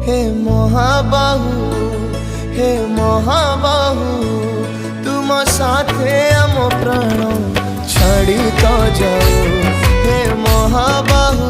हे महाबाहु हे महाबाहु तुम साथे आम प्राण छाड़ी तो जाओ हे महाबाहु